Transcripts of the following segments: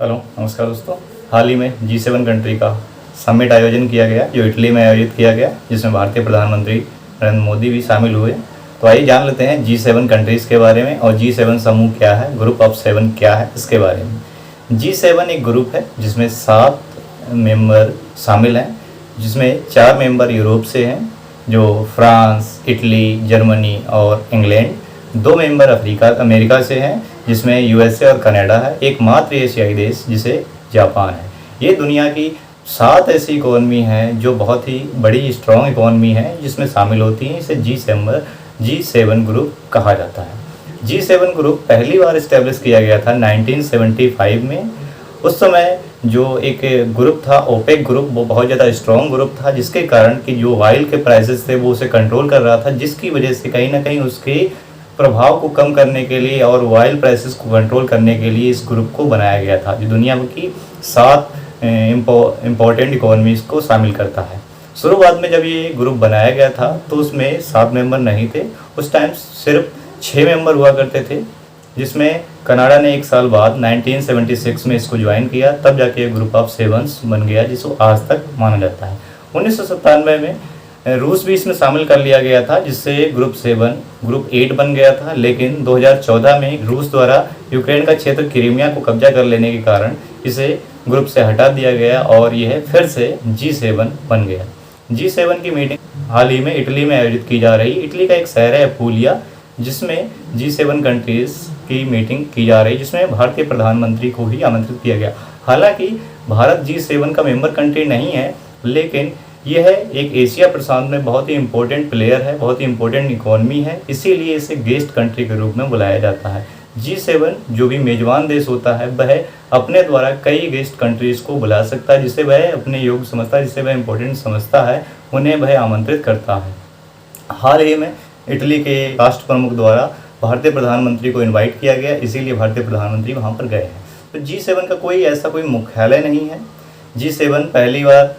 Hello नमस्कार दोस्तों। हाल ही में G7 कंट्री का समिट आयोजन किया गया जो इटली में आयोजित किया गया, जिसमें भारतीय प्रधानमंत्री नरेंद्र मोदी भी शामिल हुए। तो आइए जान लेते हैं G7 कंट्रीज़ के बारे में और G7 समूह क्या है, ग्रुप ऑफ 7 क्या है, इसके बारे में। G7 एक ग्रुप है जिसमें 7 मेंबर शामिल हैं, जिसमें 4 मेंबर यूरोप से हैं जो फ्रांस, इटली, जर्मनी और इंग्लैंड। 2 मेंबर अमेरिका से हैं जिसमें यूएसए और कनाडा है। एकमात्र एशियाई देश जिसे जापान है। ये दुनिया की 7 ऐसी इकोनॉमी हैं जो बहुत ही बड़ी स्ट्रॉन्ग इकोनॉमी है जिसमें शामिल होती हैं। इसे G7 ग्रुप कहा जाता है। G7 ग्रुप पहली बार इस्टेब्लिश किया गया था 1975 में। उस समय जो एक ग्रुप था ओपेक ग्रुप, वो बहुत ज़्यादा स्ट्रॉन्ग ग्रुप था, जिसके कारण कि जो ऑयल के प्राइसेस थे वो उसे कंट्रोल कर रहा था, जिसकी वजह से कहीं ना कहीं उसके प्रभाव को कम करने के लिए और ऑयल प्राइसेस को कंट्रोल करने के लिए इस ग्रुप को बनाया गया था, जो दुनिया की 7 इम्पोर्टेंट इकोनॉमीज़ को शामिल करता है। शुरुआत में जब ये ग्रुप बनाया गया था तो उसमें 7 मेंबर नहीं थे। उस टाइम सिर्फ 6 मेंबर हुआ करते थे, जिसमें कनाडा ने 1 साल बाद 1976 में इसको ज्वाइन किया, तब जाके ये ग्रुप ऑफ 7 बन गया, जिसको आज तक माना जाता है। 1997 में रूस भी इसमें शामिल कर लिया गया था, जिससे ग्रुप 8 बन गया था। लेकिन 2014 में रूस द्वारा यूक्रेन का क्षेत्र क्रीमिया को कब्जा कर लेने के कारण इसे ग्रुप से हटा दिया गया और यह फिर से G7 बन गया। G7 की मीटिंग हाल ही में इटली में आयोजित की जा रही है। इटली का एक शहर है अपूलिया, जिसमें G7 कंट्रीज़ की मीटिंग की जा रही है, जिसमें भारतीय प्रधानमंत्री को भी आमंत्रित किया गया। हालांकि भारत G7 का मेंबर कंट्री नहीं है, लेकिन यह एक एशिया प्रशांत में बहुत ही इम्पोर्टेंट प्लेयर है, बहुत ही इम्पोर्टेंट इकोनॉमी है, इसीलिए इसे गेस्ट कंट्री के रूप में बुलाया जाता है। G7 जो भी मेजबान देश होता है वह अपने द्वारा कई गेस्ट कंट्रीज़ को बुला सकता है, जिसे वह अपने योग्य समझता है, जिसे वह इम्पोर्टेंट समझता है, उन्हें वह आमंत्रित करता है। हाल ही में इटली के राष्ट्र प्रमुख द्वारा भारतीय प्रधानमंत्री को इनवाइट किया गया, इसीलिए भारतीय प्रधानमंत्री वहाँ पर गए हैं। तो G7 का कोई मुख्यालय नहीं है। G7 पहली बार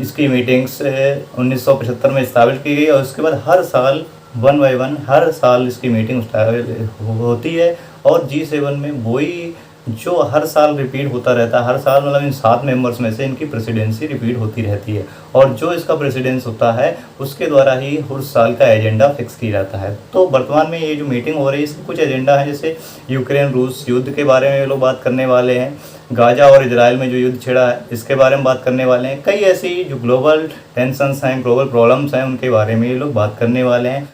इसकी मीटिंग्स 1975 में स्थापित की गई और उसके बाद हर साल 1 बाय 1 हर साल इसकी मीटिंग होती है। और G7 में वही जो हर साल रिपीट होता रहता है, हर साल मतलब इन 7 मेंबर्स में से इनकी प्रेसिडेंसी रिपीट होती रहती है, और जो इसका प्रेसिडेंस होता है उसके द्वारा ही हर साल का एजेंडा फिक्स किया जाता है। तो वर्तमान में ये जो मीटिंग हो रही है इसके कुछ एजेंडा है, जैसे यूक्रेन रूस युद्ध के बारे में ये लोग बात करने वाले हैं, गाजा और इजराइल में जो युद्ध छिड़ा है इसके बारे में बात करने वाले हैं, कई ऐसी जो ग्लोबल टेंशंस हैं, ग्लोबल प्रॉब्लम्स हैं, उनके बारे में ये लोग बात करने वाले हैं।